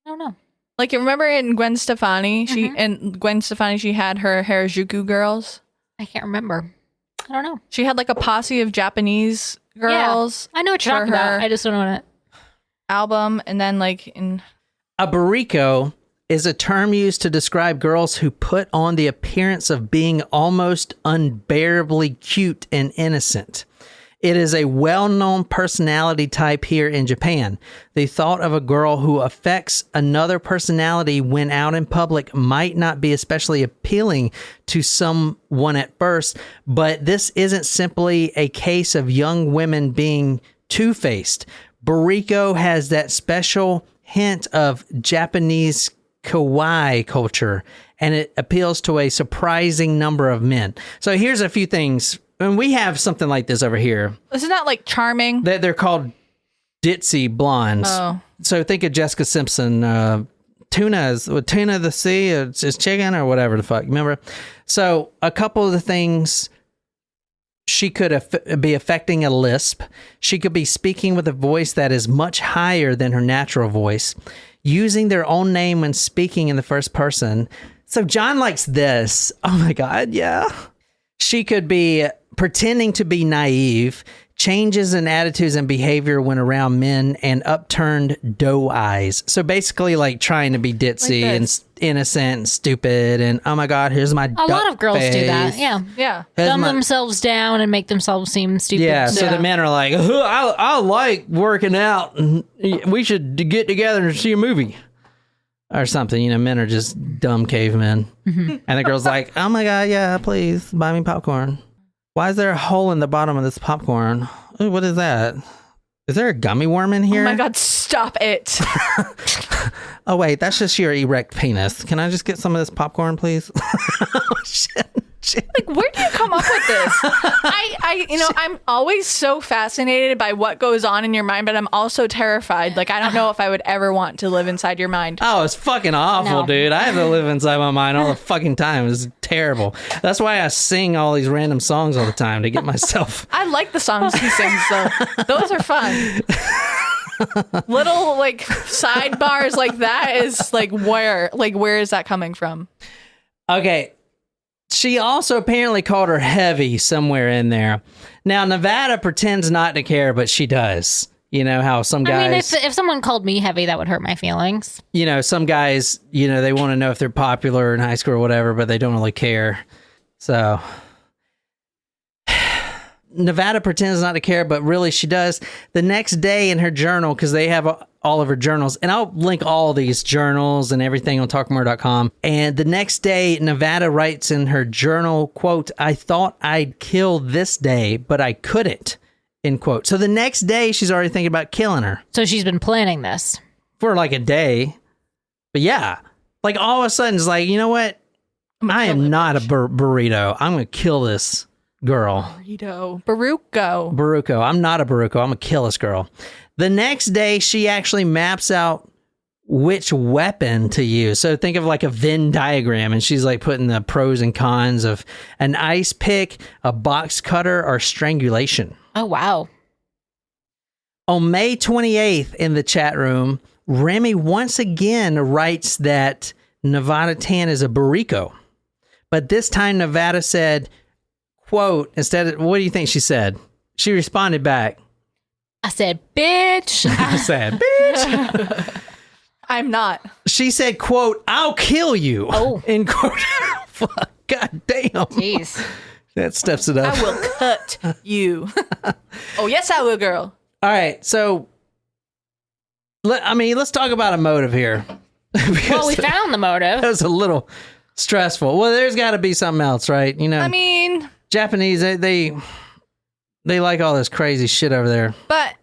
I don't know. Like, you remember in Gwen Stefani? She had her Harajuku girls. I can't remember. I don't know. She had like a posse of Japanese girls. Yeah, I know what you're for talking about. her I just don't know it. album, and then like in A burrito is a term used to describe girls who put on the appearance of being almost unbearably cute and innocent. It is a well-known personality type here in Japan. The thought of a girl who affects another personality when out in public might not be especially appealing to someone at first, but this isn't simply a case of young women being two-faced. Burrito has that special hint of Japanese kawaii culture, and it appeals to a surprising number of men. So here's a few things. And we have something like this over here. Isn't that like charming? They're called ditzy blondes. Oh. So think of Jessica Simpson. Tuna of the sea is chicken or whatever the fuck. Remember? So a couple of the things, she could be affecting a lisp. She could be speaking with a voice that is much higher than her natural voice, using their own name when speaking in the first person. So John likes this. Oh my God, yeah. She could be pretending to be naive, changes in attitudes and behavior when around men, and upturned doe eyes. So basically like trying to be ditzy Like and innocent and stupid and, oh my God, here's my A lot of girls do that. Yeah. Yeah. Dumb themselves down and make themselves seem stupid. Yeah, so the men are like, I like working out and we should get together and see a movie. Or something, men are just dumb cavemen. Mm-hmm. And the girl's like, oh my God, yeah, please buy me popcorn. Why is there a hole in the bottom of this popcorn? Ooh, what is that? Is there a gummy worm in here? Oh my God, stop it. Oh wait, that's just your erect penis. Can I just get some of this popcorn, please? Oh, shit. Like, where do you come up with this? I'm always so fascinated by what goes on in your mind, but I'm also terrified. Like, I don't know if I would ever want to live inside your mind. Oh, it's fucking awful, No. dude. I have to live inside my mind all the fucking time. It's terrible. That's why I sing all these random songs all the time to get myself. I like the songs he sings, though. Those are fun. Little, like, sidebars like that is, like, where is that coming from? Okay. She also apparently called her heavy somewhere in there. Now, Nevada pretends not to care, but she does. You know how some guys... I mean, if someone called me heavy, that would hurt my feelings. Some guys, they want to know if they're popular in high school or whatever, but they don't really care. So... Nevada pretends not to care, but really she does. The next day in her journal, because they have all of her journals. And I'll link all these journals and everything on talkmore.com. And the next day, Nevada writes in her journal, quote, "I thought I'd kill this day, but I couldn't," end quote. So the next day, she's already thinking about killing her. So she's been planning this. For like a day. But yeah, like all of a sudden, it's like, you know what? I am not a burrito. I'm going to kill this girl. Baruco. I'm not a Baruco. I'm going to kill this girl. The next day, she actually maps out which weapon to use. So think of like a Venn diagram, and she's like putting the pros and cons of an ice pick, a box cutter, or strangulation. Oh, wow. On May 28th in the chat room, Remy once again writes that Nevada Tan is a Baruco. But this time Nevada said, quote, instead of, what do you think she said? She responded back. I said, bitch. I said, bitch. I'm not. She said, quote, "I'll kill you." Oh. End quote. Fuck, God damn. Jeez. That steps it up. I will cut you. Oh, yes, I will, girl. All right, so, let's talk about a motive here. Well, we found the motive. That was a little stressful. Well, there's got to be something else, right? You know, I mean, Japanese, they like all this crazy shit over there. but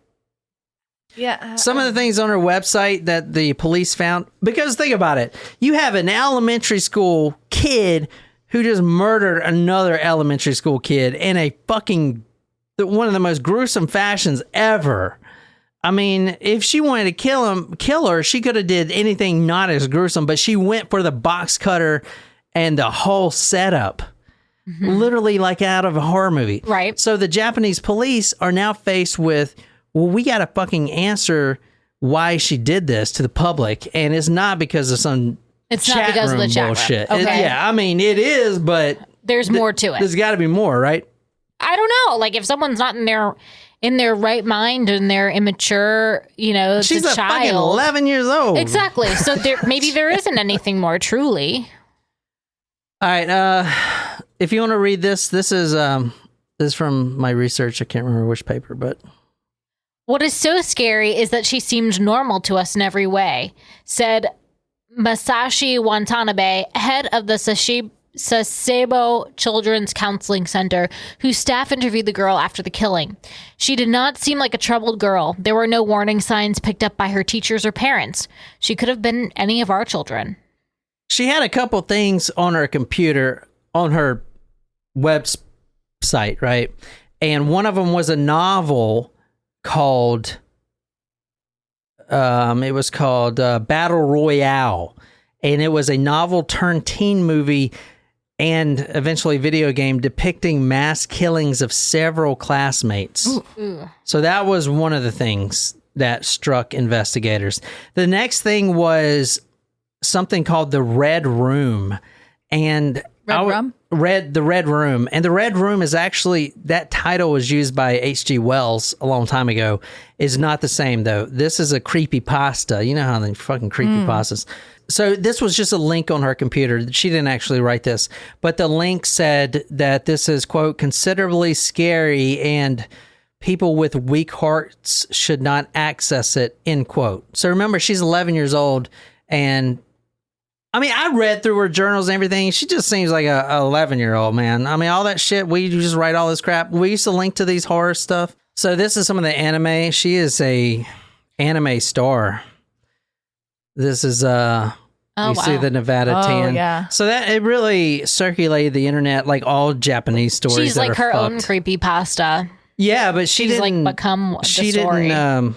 yeah, Some of the things on her website that the police found, because think about it, you have an elementary school kid who just murdered another elementary school kid in a fucking one of the most gruesome fashions ever. I mean, if she wanted to kill her, she could have did anything not as gruesome, but she went for the box cutter and the whole setup. Mm-hmm. Literally like out of a horror movie. Right. So the Japanese police are now faced with, well, we got to fucking answer why she did this to the public. And it's not because of some It's not because of the chat room. bullshit. Okay. Yeah, I mean, it is, but There's more to it. There's got to be more, right? I don't know. Like if someone's not in their right mind and they're immature, you know, it's She's a a child. fucking 11 years old. Exactly. So maybe there isn't anything more truly. All right. If you want to read this is from my research. I can't remember which paper, but What is so scary is that she seemed normal to us in every way, said Masashi Watanabe, head of the Sasebo Children's Counseling Center, whose staff interviewed the girl after the killing. She did not seem like a troubled girl. There were no warning signs picked up by her teachers or parents. She could have been any of our children. she had a couple things on her computer, on her website, right? And one of them was a novel called, Battle Royale. And it was a novel turned teen movie and eventually video game depicting mass killings of several classmates. Ooh. So that was one of the things that struck investigators. The next thing was something called the Red Room. And Red Room. And the Red Room is actually, that title was used by H.G. Wells a long time ago. Is not the same though. This is a creepypasta. You know how they fucking creepypastas. So this was just a link on her computer. She didn't actually write this, but the link said that this is, quote, considerably scary and people with weak hearts should not access it, end quote. So remember, she's 11 years old, and I mean, I read through her journals and everything. She just seems like a 11-year-old, man. I mean, all that shit, we just write all this crap. We used to link to these horror stuff. So this is some of the anime. She is a anime star. This is see the Nevada Tan. Yeah. So that it really circulated the internet, like all Japanese stories. She's that like are her own fucked. creepypasta. Yeah, but she She's didn't like become the She story. didn't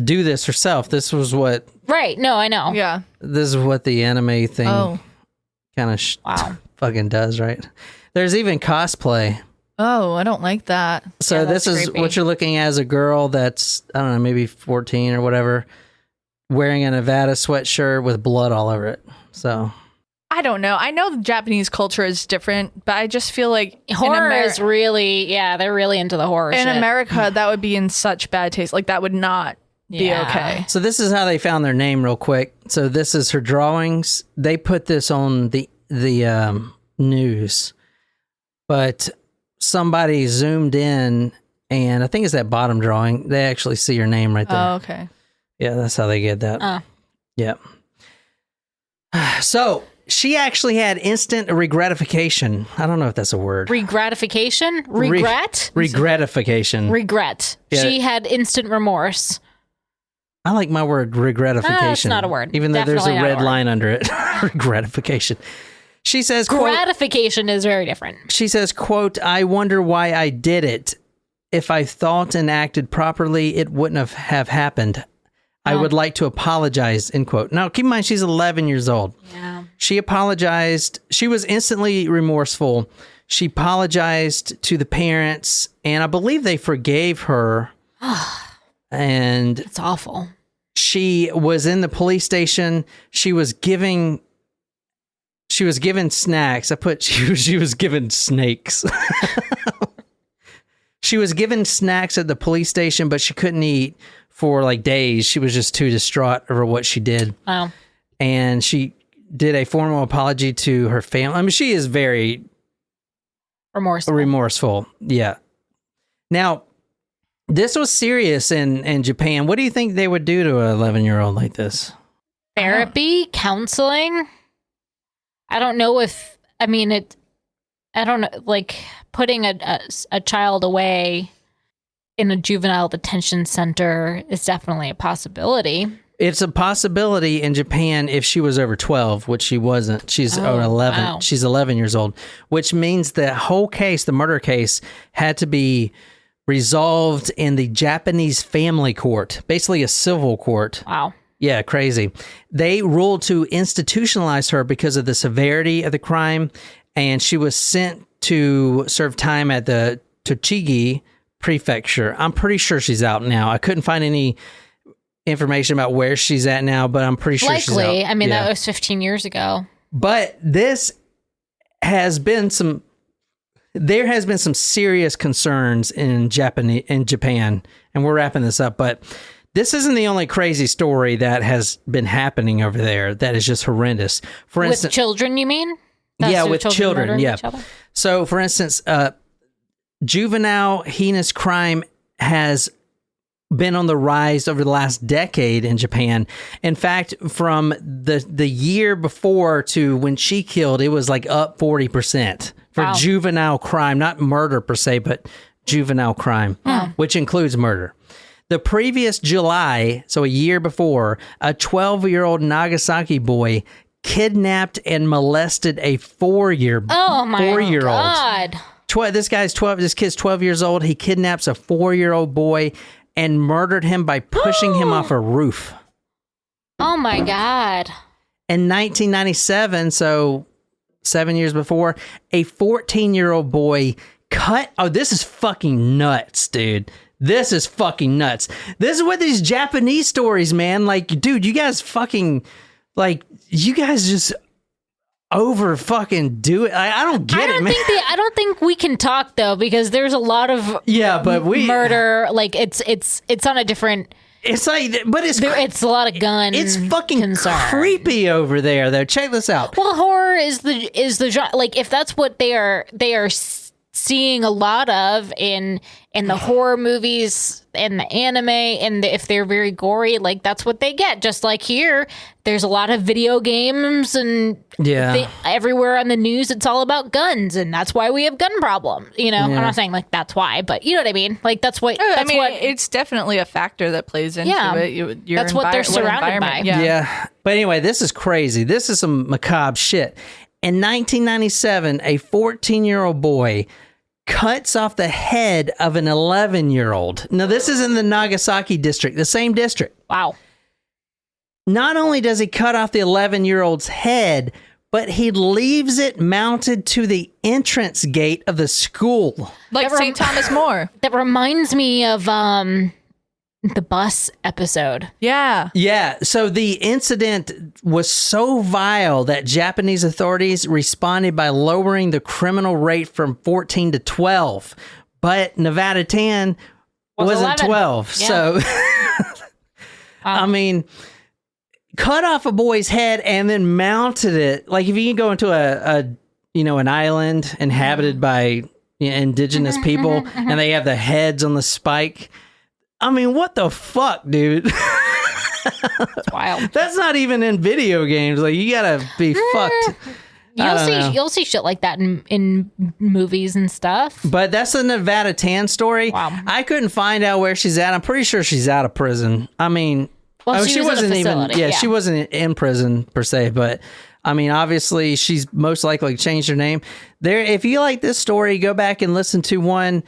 do this herself. This was what Right. No, I know. Yeah. this is what the anime thing kind of Wow. fucking does, right? There's even cosplay. Oh, I don't like that. So Yeah, this that's is creepy. what you're looking at as a girl that's, I don't know, maybe 14 or whatever, wearing a Nevada sweatshirt with blood all over it. So I don't know. I know the Japanese culture is different, but I just feel like Horror is really, they're really into the horror in shit. America, that would be in such bad taste. Like that would not be Yeah. okay. So this is how they found their name real quick. So this is her drawings. They put this on the news, but somebody zoomed in, and I think it's that bottom drawing. They actually see your name right there. Oh, okay. Yeah, that's how they get that. Yeah. So she actually had instant regratification. I don't know if that's a word. Regratification? Regret? Regratification. Regret. Yeah. She had instant remorse. I like my word regratification. It's not a word. Even though there's Definitely a not a red word. line under it. Regratification. She says, quote, Gratification is very different. she says, quote, I wonder why I did it. If I thought and acted properly, it wouldn't have happened. I would like to apologize, end quote. Now, keep in mind, she's 11 years old. Yeah. She apologized. She was instantly remorseful. She apologized to the parents, and I believe they forgave her. And It's awful. she was in the police station. She was given snacks. I put she was given snakes. She was given snacks at the police station, but she couldn't eat for like days. She was just too distraught over what she did. Wow. And she did a formal apology to her family. I mean, she is very remorseful. Yeah. Now, this was serious in Japan. What do you think they would do to an 11-year-old like this? Therapy, counseling. I don't know if, I mean, I don't know, like putting a child away in a juvenile detention center is definitely a possibility. It's a possibility in Japan if she was over 12, which she wasn't. She's 11. Wow. She's 11 years old, which means the whole case, the murder case, had to be resolved in the Japanese family court, basically a civil court. Wow. Yeah, crazy. They ruled to institutionalize her because of the severity of the crime, and she was sent to serve time at the Tochigi prefecture. I'm pretty sure she's out now. I couldn't find any information about where she's at now, but I'm pretty sure she's out. Likely. I mean, Yeah. that was 15 years ago. But this has been there has been some serious concerns in Japan, and we're wrapping this up, but this isn't the only crazy story that has been happening over there that is just horrendous. For With instance, children, you mean? yeah, the with children, murdering yeah. each other? So, for instance, juvenile heinous crime has been on the rise over the last decade in Japan. In fact, from the year before to when she killed, it was like up 40% for Wow. juvenile crime, not murder per se, but juvenile crime, which includes murder. The previous July, so a year before, a 12-year-old Nagasaki boy kidnapped and molested a four-year-old. Oh my God. This kid's 12 years old. He kidnaps a 4-year-old boy and murdered him by pushing him off a roof. Oh my God. In 1997, so 7 years before, a 14-year-old boy this is fucking nuts, dude. This is fucking nuts. This is what these Japanese stories, man. Like, dude, you guys fucking, like, you guys just over fucking do it. I don't get it, man. I don't think we can talk though, because there's a lot of murder. Like it's on a different. It's like, but it's a lot of gun. It's fucking concern. creepy over there, though. Check this out. Well, horror is the genre. Like if that's what they are seeing a lot of in the horror movies and the anime, and if they're very gory, like that's what they get. Just like here, there's a lot of video games and everywhere on the news, it's all about guns, and that's why we have gun problems. You know, I'm not saying like that's why, but you know what I mean. Like that's what. It's definitely a factor that plays into it. That's what they're surrounded by. Yeah. But anyway, this is crazy. This is some macabre shit. In 1997, a 14-year-old boy cuts off the head of an 11-year-old. Now, this is in the Nagasaki district, the same district. Wow. Not only does he cut off the 11-year-old's head, but he leaves it mounted to the entrance gate of the school. Like St. Thomas More. That reminds me of the bus episode. Yeah. Yeah. So the incident was so vile that Japanese authorities responded by lowering the criminal rate from 14 to 12. But Nevada 10 wasn't 11. 12. Yeah. So, I mean, cut off a boy's head and then mounted it. Like if you can go into an island inhabited by indigenous people and they have the heads on the spike. I mean, what the fuck, dude? It's wild. That's not even in video games. Like, you gotta be fucked. You'll see shit like that in movies and stuff. But that's a Nevada Tan story. Wow. I couldn't find out where she's at. I'm pretty sure she's out of prison. I mean, Well, she was in a facility, she wasn't in prison per se, but I mean, obviously she's most likely changed her name. There, if you like this story, go back and listen to one.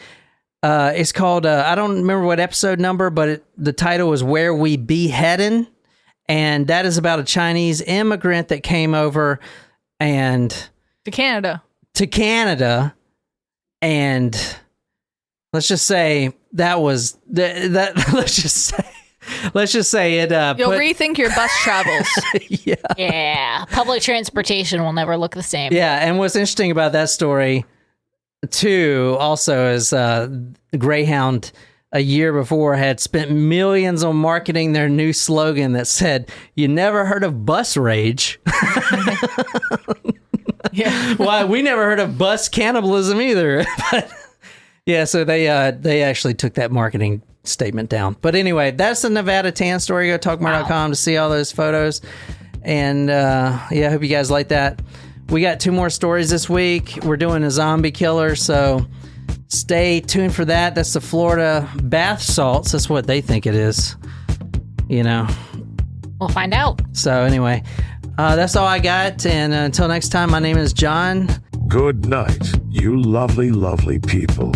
It's called, I don't remember what episode number, but the title was Where We Be Headin'. And that is about a Chinese immigrant that came over and To Canada. And let's just say that was that let's just say it You'll rethink your bus travels. Yeah. Public transportation will never look the same. Yeah, and what's interesting about that story too also is Greyhound a year before had spent millions on marketing their new slogan that said, "You never heard of bus rage." Yeah. Well, we never heard of bus cannibalism either. But yeah, so they actually took that marketing statement down. But anyway, that's the Nevada Tan story. Go to talkmore.com to see all those photos. And yeah, I hope you guys like that. We got 2 more stories this week. We're doing a zombie killer, so stay tuned for that. That's the Florida bath salts. That's what they think it is. You know. We'll find out. So anyway, that's all I got. And until next time, my name is John. Good night, you lovely, lovely people.